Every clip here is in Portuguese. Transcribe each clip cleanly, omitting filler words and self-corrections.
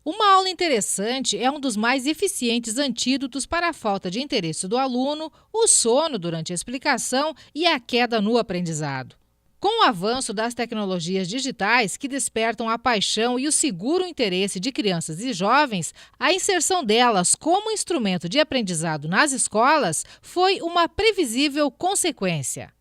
Uma aula interessante é um dos mais eficientes antídotos para a falta de interesse do aluno, o sono durante a explicação e a queda no aprendizado. Com o avanço das tecnologias digitais que despertam a paixão e o seguro interesse de crianças e jovens, a inserção delas como instrumento de aprendizado nas escolas foi uma previsível consequência.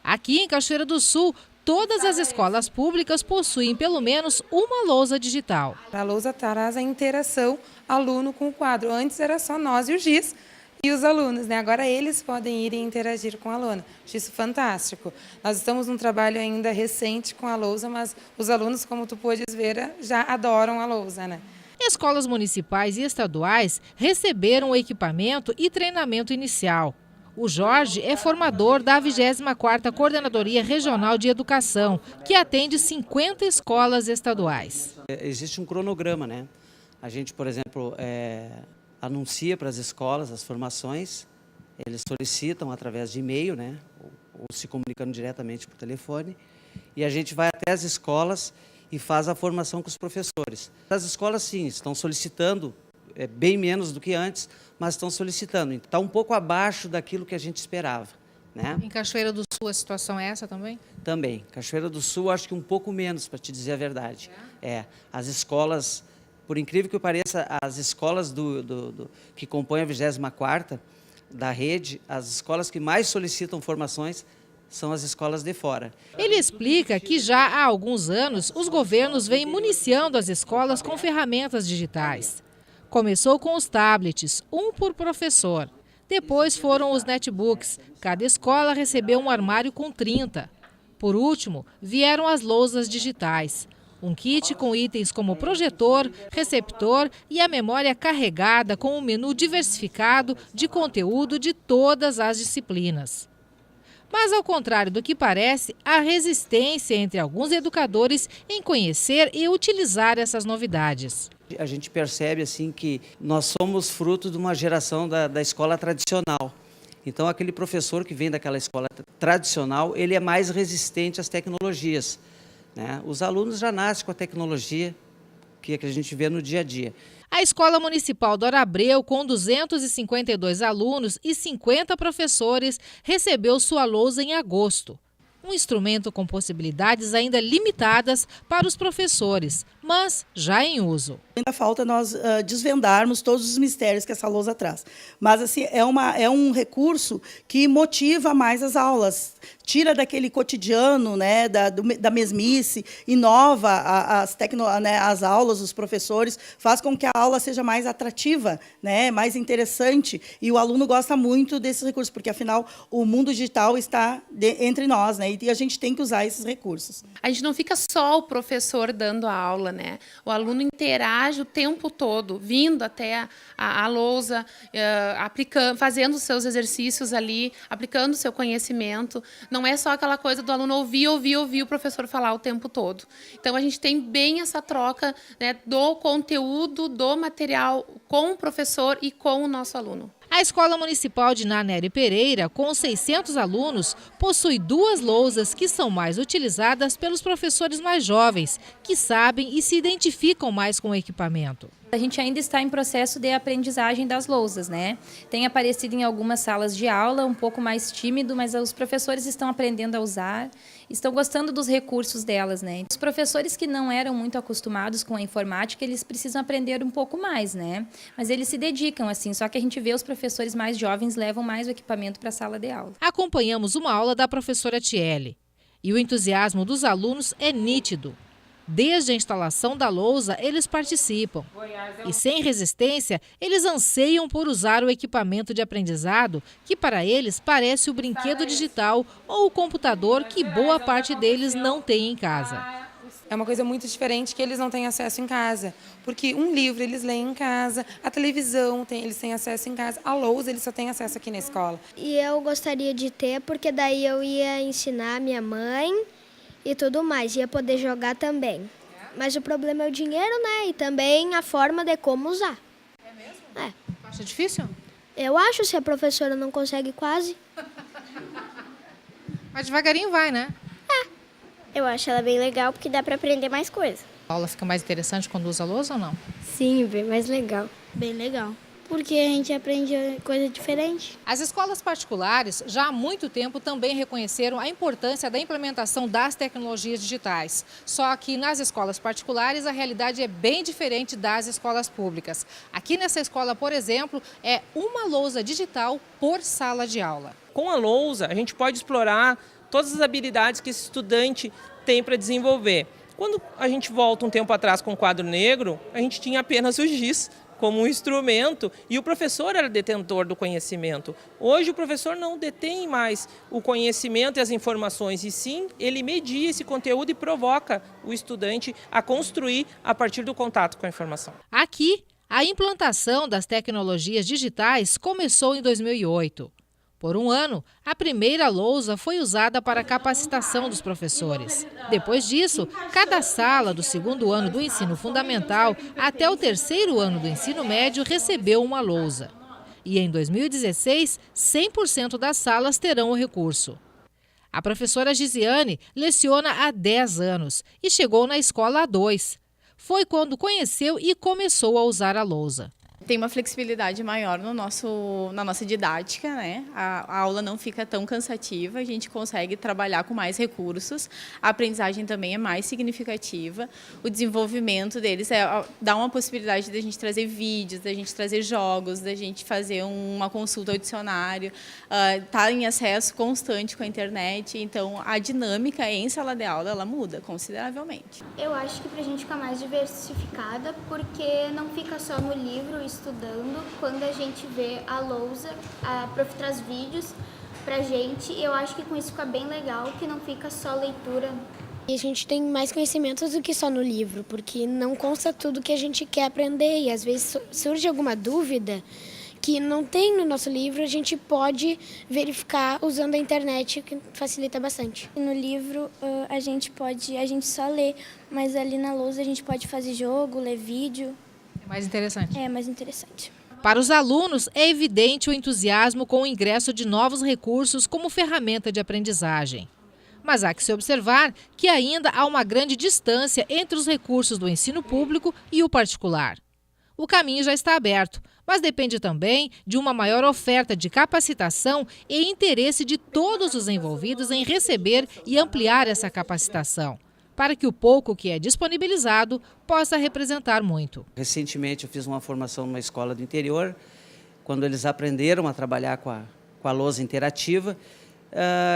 Aqui em Cachoeira do Sul, todas as escolas públicas possuem pelo menos uma lousa digital. A lousa traz a interação aluno com o quadro. Antes era só nós e o giz e os alunos, né? Agora eles podem ir e interagir com o aluno. Acho isso fantástico. Nós estamos num trabalho ainda recente com a lousa, mas os alunos, como tu podes ver, já adoram a lousa, né? Escolas municipais e estaduais receberam o equipamento e treinamento inicial. O Jorge é formador da 24ª Coordenadoria Regional de Educação, que atende 50 escolas estaduais. Existe um cronograma, né? A gente, por exemplo, anuncia para as escolas as formações, eles solicitam através de e-mail, né? Ou se comunicando diretamente por telefone, e a gente vai até as escolas e faz a formação com os professores. As escolas, sim, estão solicitando bem menos do que antes, mas estão solicitando. Está um pouco abaixo daquilo que a gente esperava, né? Em Cachoeira do Sul a situação é essa também? Também. Cachoeira do Sul acho que um pouco menos, para te dizer a verdade. As escolas, por incrível que pareça, as escolas que compõem a 24ª da rede, as escolas que mais solicitam formações são as escolas de fora. Ele explica que já há alguns anos os governos vêm municiando as escolas com ferramentas digitais. Começou com os tablets, um por professor. Depois foram os netbooks. Cada escola recebeu um armário com 30. Por último, vieram as lousas digitais. Um kit com itens como projetor, receptor e a memória carregada com um menu diversificado de conteúdo de todas as disciplinas. Mas, ao contrário do que parece, há resistência entre alguns educadores em conhecer e utilizar essas novidades. A gente percebe assim que nós somos fruto de uma geração da escola tradicional. Então, aquele professor que vem daquela escola tradicional, ele é mais resistente às tecnologias, né? Os alunos já nascem com a tecnologia que a gente vê no dia a dia. A Escola Municipal Dora Abreu, com 252 alunos e 50 professores, recebeu sua lousa em agosto. Um instrumento com possibilidades ainda limitadas para os professores, mas já em uso. Ainda falta nós desvendarmos todos os mistérios que essa lousa traz. Mas assim, é um recurso que motiva mais as aulas, tira daquele cotidiano, né, da mesmice, inova as aulas, os professores, faz com que a aula seja mais atrativa, né, mais interessante. E o aluno gosta muito desses recursos, porque, afinal, o mundo digital está entre nós, né, e a gente tem que usar esses recursos. A gente não fica só o professor dando a aula, né? O aluno interage o tempo todo, vindo até a lousa, aplicando, fazendo os seus exercícios ali, aplicando o seu conhecimento. Não é só aquela coisa do aluno ouvir o professor falar o tempo todo. Então, a gente tem bem essa troca, né, do conteúdo, do material com o professor e com o nosso aluno. A Escola Municipal de Nanério Pereira, com 600 alunos, possui 2 lousas que são mais utilizadas pelos professores mais jovens, que sabem e se identificam mais com o equipamento. A gente ainda está em processo de aprendizagem das lousas, né? Tem aparecido em algumas salas de aula, um pouco mais tímido, mas os professores estão aprendendo a usar, estão gostando dos recursos delas, né? Os professores que não eram muito acostumados com a informática, eles precisam aprender um pouco mais, né? Mas eles se dedicam, assim, só que a gente vê os professores mais jovens levam mais o equipamento para a sala de aula. Acompanhamos uma aula da professora Tiele e o entusiasmo dos alunos é nítido. Desde a instalação da lousa, eles participam. E sem resistência, eles anseiam por usar o equipamento de aprendizado, que para eles parece o brinquedo digital ou o computador que boa parte deles não tem em casa. É uma coisa muito diferente que eles não têm acesso em casa, porque um livro eles leem em casa, a televisão eles têm acesso em casa, a lousa eles só têm acesso aqui na escola. E eu gostaria de ter, porque daí eu ia ensinar minha mãe e tudo mais, ia poder jogar também. Mas o problema é o dinheiro, né? E também a forma de como usar. É mesmo? É. Acha difícil? Eu acho, se a professora não consegue quase. Mas devagarinho vai, né? Eu acho ela bem legal porque dá para aprender mais coisas. A aula fica mais interessante quando usa a lousa ou não? Sim, bem mais legal. Bem legal. Porque a gente aprende coisa diferente. As escolas particulares já há muito tempo também reconheceram a importância da implementação das tecnologias digitais. Só que nas escolas particulares a realidade é bem diferente das escolas públicas. Aqui nessa escola, por exemplo, é uma lousa digital por sala de aula. Com a lousa, a gente pode explorar todas as habilidades que esse estudante tem para desenvolver. Quando a gente volta um tempo atrás com o quadro negro, a gente tinha apenas o giz como um instrumento e o professor era detentor do conhecimento. Hoje o professor não detém mais o conhecimento e as informações, e sim ele media esse conteúdo e provoca o estudante a construir a partir do contato com a informação. Aqui, a implantação das tecnologias digitais começou em 2008. Por um ano, a primeira lousa foi usada para a capacitação dos professores. Depois disso, cada sala do segundo ano do ensino fundamental até o terceiro ano do ensino médio recebeu uma lousa. E em 2016, 100% das salas terão o recurso. A professora Gisiane leciona há 10 anos e chegou na escola há 2. Foi quando conheceu e começou a usar a lousa. Tem uma flexibilidade maior na nossa didática, né? A aula não fica tão cansativa, a gente consegue trabalhar com mais recursos, a aprendizagem também é mais significativa, o desenvolvimento deles dá uma possibilidade da gente trazer vídeos, da gente trazer jogos, da gente fazer uma consulta ao dicionário, tá em acesso constante com a internet, então a dinâmica em sala de aula ela muda consideravelmente. Eu acho que para a gente ficar mais diversificada, porque não fica só no livro estudando, quando a gente vê a lousa, a prof traz vídeos pra gente, e eu acho que com isso fica bem legal, que não fica só leitura. E a gente tem mais conhecimentos do que só no livro, porque não consta tudo que a gente quer aprender, e às vezes surge alguma dúvida que não tem no nosso livro, a gente pode verificar usando a internet, que facilita bastante. No livro a gente só lê, mas ali na lousa a gente pode fazer jogo, ler vídeo. É mais interessante. É mais interessante. Para os alunos, é evidente o entusiasmo com o ingresso de novos recursos como ferramenta de aprendizagem. Mas há que se observar que ainda há uma grande distância entre os recursos do ensino público e o particular. O caminho já está aberto, mas depende também de uma maior oferta de capacitação e interesse de todos os envolvidos em receber e ampliar essa capacitação, para que o pouco que é disponibilizado possa representar muito. Recentemente eu fiz uma formação numa escola do interior, quando eles aprenderam a trabalhar com a lousa interativa,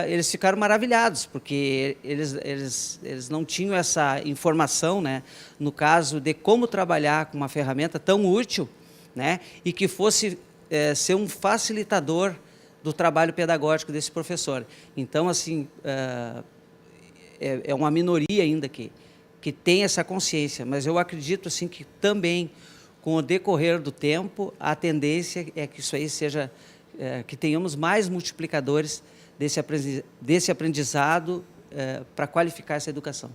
eles ficaram maravilhados, porque eles não tinham essa informação, né, no caso de como trabalhar com uma ferramenta tão útil, né, e que fosse ser um facilitador do trabalho pedagógico desse professor. Então, assim, é uma minoria ainda que tem essa consciência, mas eu acredito assim, que também, com o decorrer do tempo, a tendência é que isso aí seja, que tenhamos mais multiplicadores desse aprendizado para qualificar essa educação.